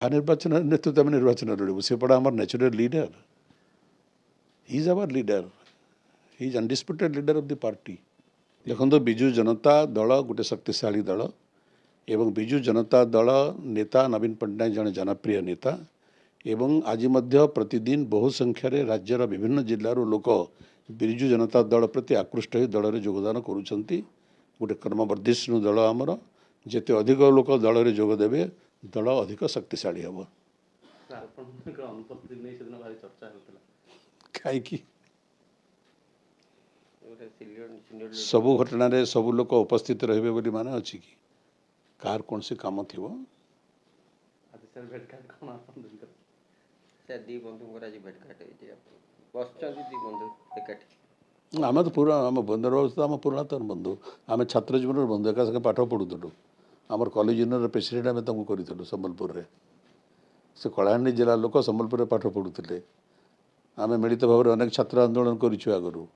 निर्वाचन नेतृत्व आम निर्वाचन लड़ू से पड़ा आम natural leader he is our leader he is undisputed leader of the party देखो बिजु जनता दल गोटे शक्तिशाली दल एवं बिजु जनता दल नेता नवीन पट्टनायक जड़े जनप्रिय नेता एवं आज मध्य प्रतिदिन बहु संख्यार राज्यर विभिन्न जिल्लार लोक बिजु जनता दल प्रति आकृष्ट हो दल में योगदान करुँच गोटे कर्मवर्धिष्णु दल आमर जिते अधिक लोक दल में जोगदेवे दल अधिक शक्तिशाली हम कहीं सबू घटन सबू लोक उपस्थित रहे बोली माने अच्छी कि कार कौन से काम थी आम तो पूरा आम बंधु अवस्था आम पुरातन बंधु आम छात्र जीवन बंधु एका संगे पाठ पढ़ुलु आमर कॉलेज यूनियन प्रेसिडेंट आम तुमको करूँ संबलपुर में से कलाहांडी जिला लोक संबलपुर पाठ पढ़ुते आम मिलित भाव में अनेक छात्र आंदोलन करूँ आगु